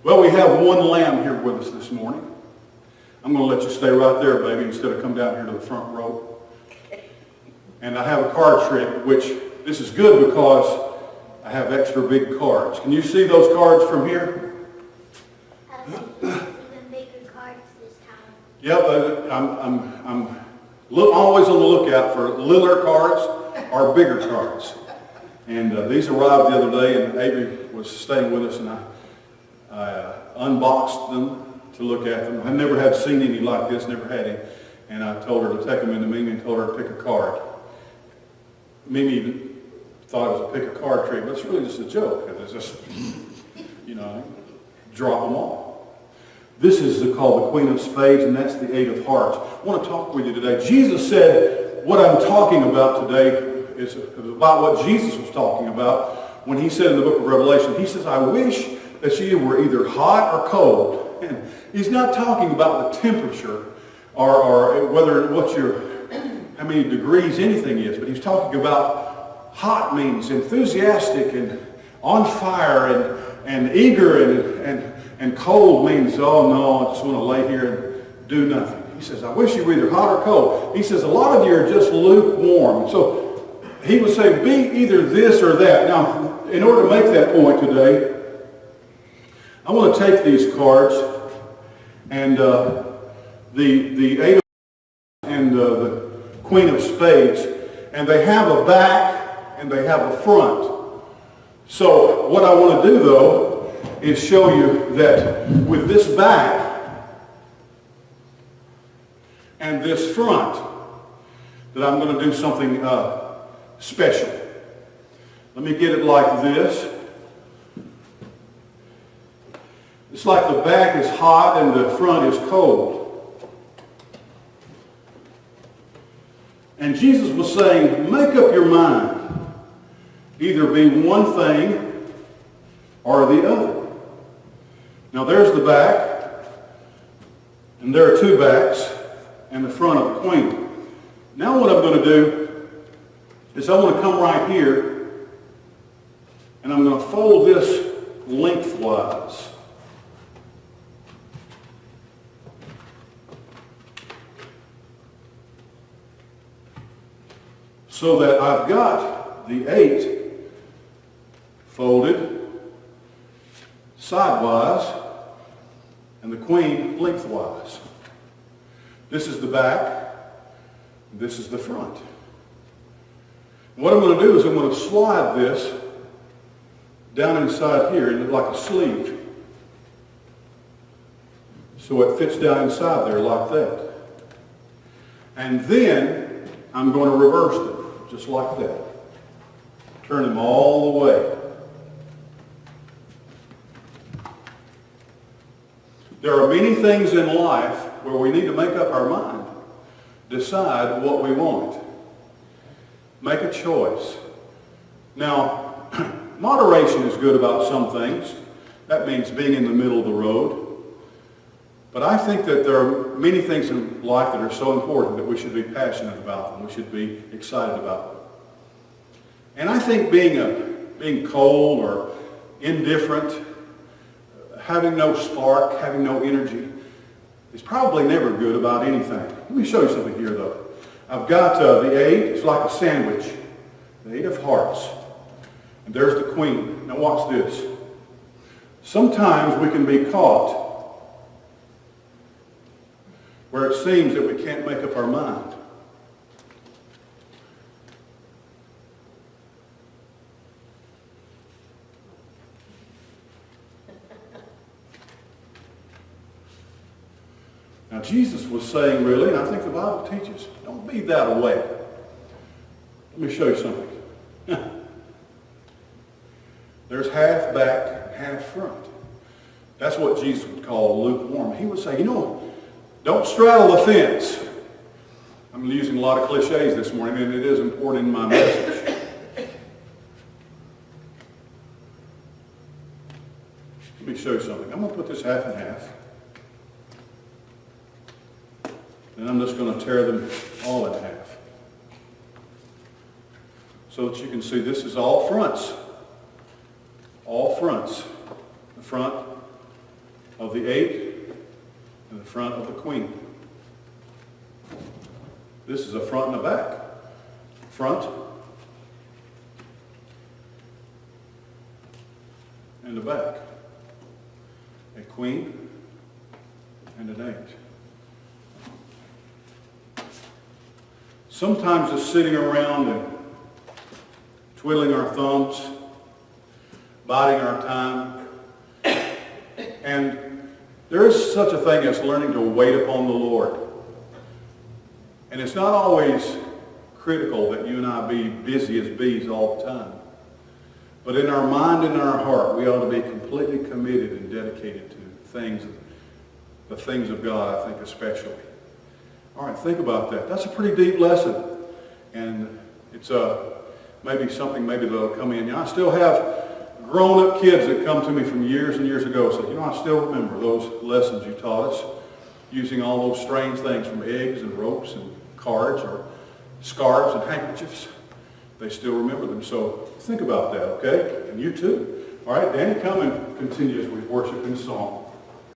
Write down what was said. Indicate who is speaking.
Speaker 1: Well, we have one lamb here with us this morning. I'm going to let you stay right there, baby, instead of come down here to the front row. And I have a card trick, which this is good because I have extra big cards. Can you see those cards from here?
Speaker 2: Even bigger cards this time.
Speaker 1: Yep, I'm always on the lookout for littler cards or bigger cards. And these arrived the other day, and Avery was staying with us, and I unboxed them to look at them. I never had seen any like this, never had any. And I told her to take them into Mimi and told her to pick a card. Mimi thought it was a pick a card trick, but it's really just a joke. It's just, drop them all. This is called the Queen of Spades, and that's the Eight of Hearts. I want to talk with you today. Jesus said what I'm talking about today is about what Jesus was talking about when he said in the book of Revelation, he says, I wish that you were either hot or cold. And he's not talking about the temperature or whether how many degrees anything is, but he's talking about hot means enthusiastic and on fire and eager, and cold means, oh no, I just want to lay here and do nothing. He says, I wish you were either hot or cold. He says, a lot of you are just lukewarm. So he would say, be either this or that. Now, in order to make that point today, I want to take these cards and the Eight of and the Queen of Spades, and they have a back and they have a front. So what I want to do, though, is show you that with this back and this front, that I'm going to do something special. Let me get it like this. It's like the back is hot and the front is cold. And Jesus was saying, make up your mind. Either be one thing or the other. Now there's the back, and there are two backs, and the front of the queen. Now what I'm going to do is I'm going to come right here, and I'm going to fold this lengthwise. So that I've got the 8 folded sidewise and the queen lengthwise. This is the back, this is the front. And what I'm going to do is I'm going to slide this down inside here like a sleeve. So it fits down inside there like that. And then I'm going to reverse them. Just like that. Turn them all the way. There are many things in life where we need to make up our mind. Decide what we want. Make a choice. Now, moderation is good about some things. That means being in the middle of the road. But I think that there are many things in life that are so important that we should be passionate about them. We should be excited about them. And I think being cold or indifferent, having no spark, having no energy, is probably never good about anything. Let me show you something here, though. I've got the 8. It's like a sandwich. The 8 of Hearts. And there's the Queen. Now watch this. Sometimes we can be caught where it seems that we can't make up our mind. Now Jesus was saying really, and I think the Bible teaches, don't be that way. Let me show you something. There's half back, half front. That's what Jesus would call lukewarm. He would say, don't straddle the fence. I'm using a lot of cliches this morning, and it is important in my message. Let me show you something. I'm going to put this half and half. And I'm just going to tear them all in half. So that you can see this is all fronts. All fronts. The front of the 8 and the front of the queen. This is a front and a back. Front and a back. A queen and an 8. Sometimes just sitting around and twiddling our thumbs, biding our time. And there is such a thing as learning to wait upon the Lord. And it's not always critical that you and I be busy as bees all the time. But in our mind and our heart, we ought to be completely committed and dedicated to the things of God, I think especially. All right, think about that. That's a pretty deep lesson. And it's maybe something that'll come in. I still have grown-up kids that come to me from years and years ago and say, I still remember those lessons you taught us, using all those strange things from eggs and ropes and cards or scarves and handkerchiefs. They still remember them. So think about that, okay? And you too. All right, Danny, come and continue as we worship in song.